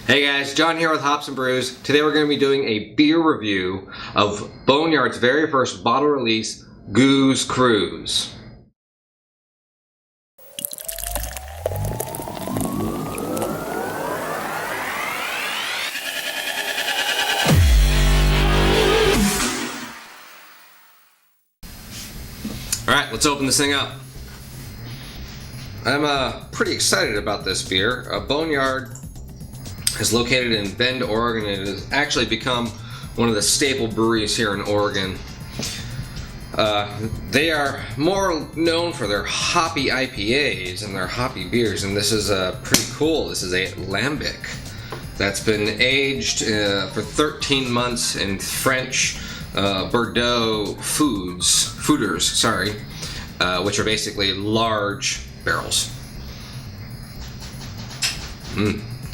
Hey guys, John here with Hops and Brews. Today we're going to be doing a beer review of Boneyard's very first bottle release, Gooze Cruze. Alright, let's open this thing up. I'm pretty excited about this beer. Boneyard is located in Bend, Oregon, and it has actually become one of the staple breweries here in Oregon. They are more known for their hoppy IPAs and their hoppy beers, and this is pretty cool. This is a Lambic that's been aged for 13 months in French Bordeaux foeders, which are basically large barrels.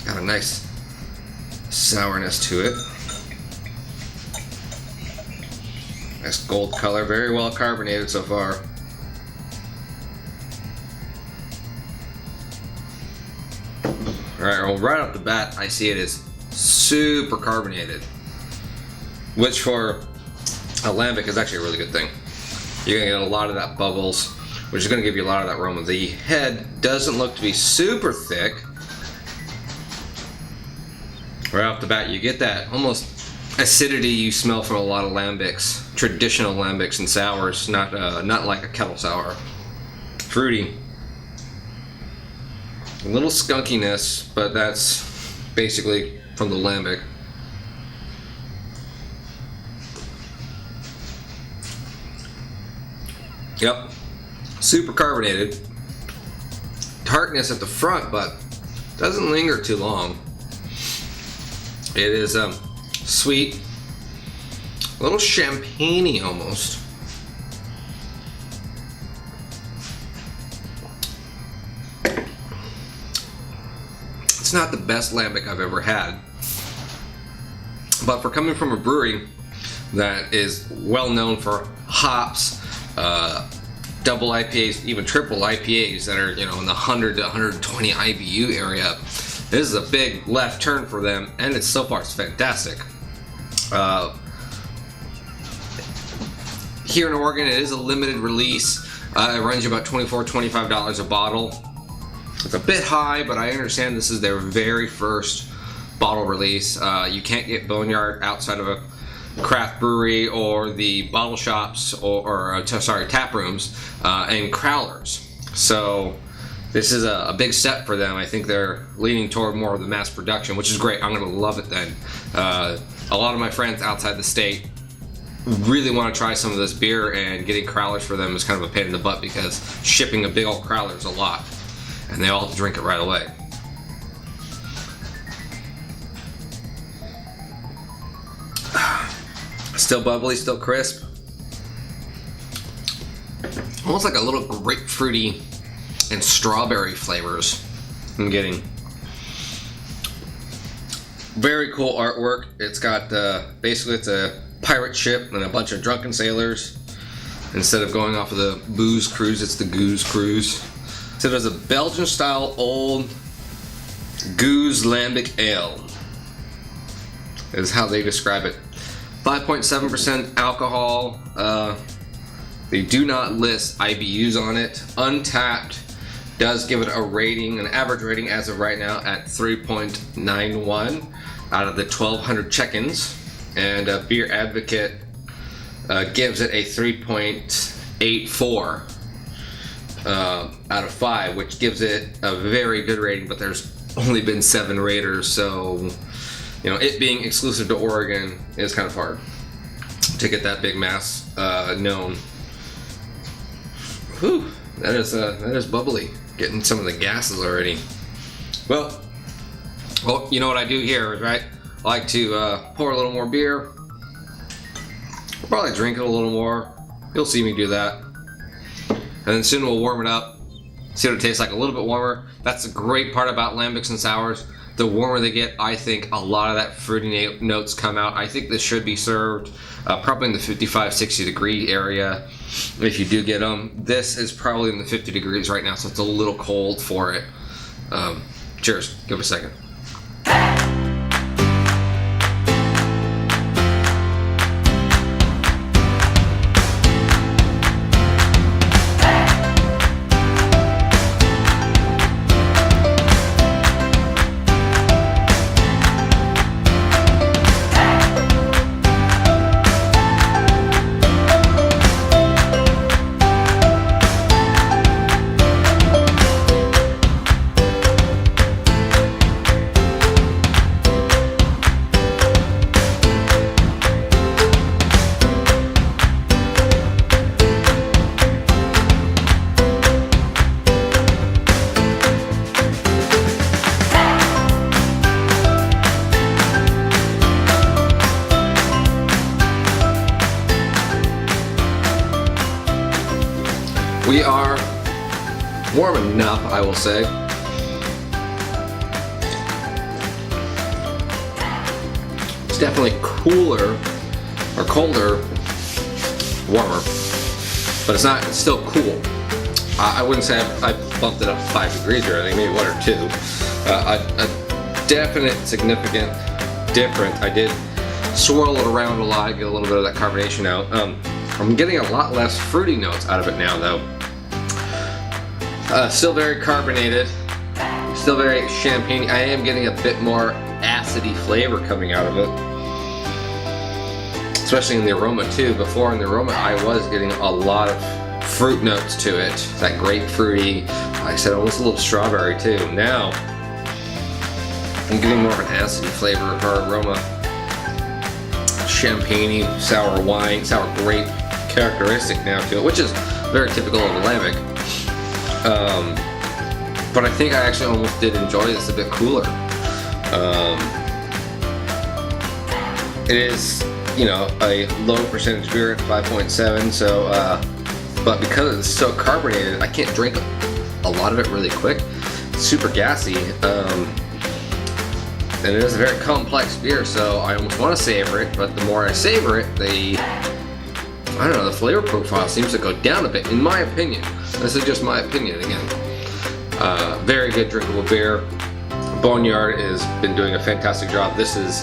Got a nice sourness to it. Nice gold color, very well carbonated so far. Alright, well, right off the bat, I see it as super carbonated, which for a Lambic is actually a really good thing. You're gonna get a lot of that bubbles, which is gonna give you a lot of that aroma. The head doesn't look to be super thick. Right off the bat, you get that almost acidity you smell from a lot of Lambics, traditional Lambics and sours, not like a kettle sour. Fruity. A little skunkiness, but that's basically from the Lambic. Yep, super carbonated. Tartness at the front, but doesn't linger too long. It is sweet, a little champagne-y almost. It's not the best Lambic I've ever had, but for coming from a brewery that is well known for hops, double IPAs, even triple IPAs that are, in the 100 to 120 IBU area, this is a big left turn for them, and so far it's fantastic. Here in Oregon, it is a limited release. It runs you about $24, $25 a bottle. It's a bit high, but I understand this is their very first bottle release. You can't get Boneyard outside of a craft brewery or the bottle shops or tap rooms and crowlers. So this is a big step for them. I think they're leaning toward more of the mass production, which is great. I'm gonna love it then. A lot of my friends outside the state really want to try some of this beer, and getting crowlers for them is kind of a pain in the butt because shipping a big old crowler is a lot, and they all have to drink it right away. Still bubbly, still crisp. Almost like a little grapefruity and strawberry flavors I'm getting. Very cool artwork. It's got basically it's a pirate ship and a bunch of drunken sailors. Instead of going off of the Booze Cruze, it's the Gooze Cruze. So there's a Belgian style old Gueuze Lambic ale is how they describe it. 5.7% alcohol. They do not list IBUs on it. Untapped does give it a rating, an average rating as of right now at 3.91 out of the 1,200 check-ins, and Beer Advocate gives it a 3.84 out of 5, which gives it a very good rating, but there's only been 7 raters, so it being exclusive to Oregon is kind of hard to get that big mass known. Whew, that is bubbly. Getting some of the gases already. Well, you know what I do here, right? I like to pour a little more beer. I'll probably drink it a little more. You'll see me do that. And then soon we'll warm it up. See what it tastes like a little bit warmer. That's the great part about Lambics and sours. The warmer they get, I think a lot of that fruity notes come out. I think this should be served probably in the 55, 60 degree area if you do get them. This is probably in the 50 degrees right now, so it's a little cold for it. Cheers. Give it a second. We are warm enough, I will say. It's definitely cooler or colder, warmer, but it's not. It's still cool. I wouldn't say I bumped it up 5 degrees or anything, maybe 1 or 2. A definite, significant difference. I did swirl it around a lot, get a little bit of that carbonation out. I'm getting a lot less fruity notes out of it now, though. Still very carbonated, still very champagne. I am getting a bit more acidy flavor coming out of it, especially in the aroma too. Before in the aroma, I was getting a lot of fruit notes to it, that grapefruity, like I said, almost a little strawberry too. Now I'm getting more of an acidy flavor or aroma, champagne-y, sour wine, sour grape characteristic now to it, which is very typical of Lambic. But I think I actually almost did enjoy this a bit cooler. It is, you know, a low percentage beer at 5.7, so but because it's so carbonated, I can't drink a lot of it really quick. It's super gassy, and it is a very complex beer, so I almost want to savor it, but the more I savor it, I don't know, the flavor profile seems to go down a bit, in my opinion. This is just my opinion again. Very good drinkable beer. Boneyard has been doing a fantastic job. This is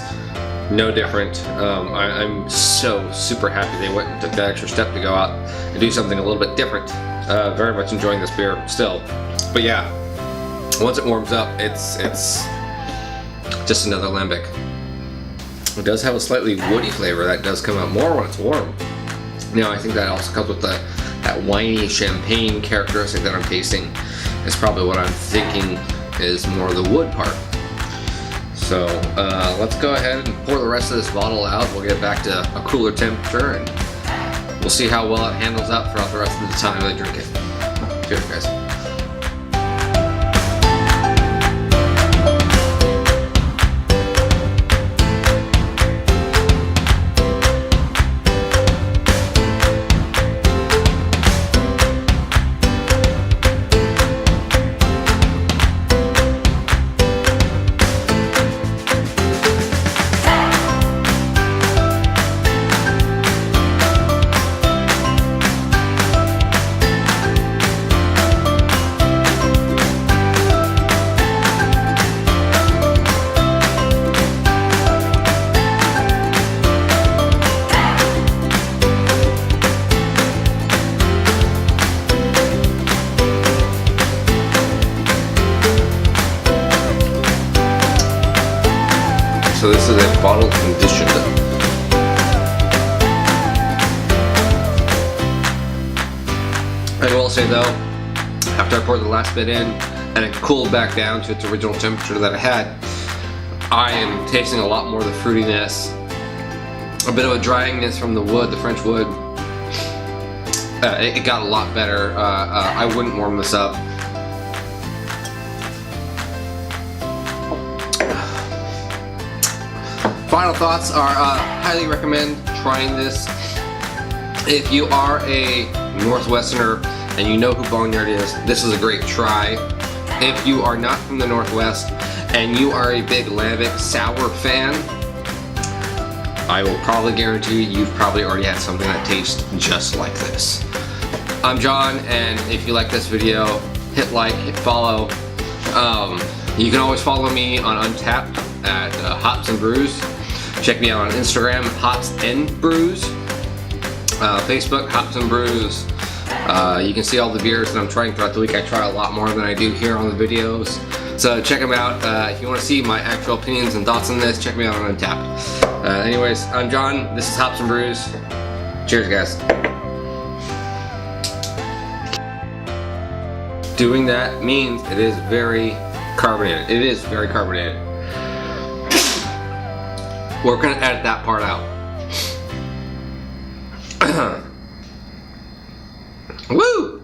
no different. I'm so super happy they went and took that extra step to go out and do something a little bit different. Very much enjoying this beer still. But yeah, once it warms up, it's just another Lambic. It does have a slightly woody flavor that does come out more when it's warm. You know, I think that also comes with that winey champagne characteristic that I'm tasting. Is probably what I'm thinking is more of the wood part. So let's go ahead and pour the rest of this bottle out. We'll get back to a cooler temperature and we'll see how well it handles up throughout the rest of the time I drink it. Cheers, guys. So this is a bottle conditioned. I will say though, after I poured the last bit in and it cooled back down to its original temperature that I had, I am tasting a lot more of the fruitiness, a bit of a dryingness from the wood, the French wood. It got a lot better. I wouldn't warm this up. Final thoughts are, highly recommend trying this. If you are a Northwesterner and you know who Boneyard is, this is a great try. If you are not from the Northwest and you are a big Lambic sour fan, I will probably guarantee you've probably already had something that tastes just like this. I'm John, and if you like this video, hit like, hit follow. You can always follow me on Untappd at Hops and Brews. Check me out on Instagram, Hops and Brews. Facebook, Hops and Brews. You can see all the beers that I'm trying throughout the week. I try a lot more than I do here on the videos. So check them out. If you want to see my actual opinions and thoughts on this, check me out on Untappd. Anyways, I'm John. This is Hops and Brews. Cheers, guys. Doing that means it is very carbonated. It is very carbonated. We're gonna edit that part out. Woo!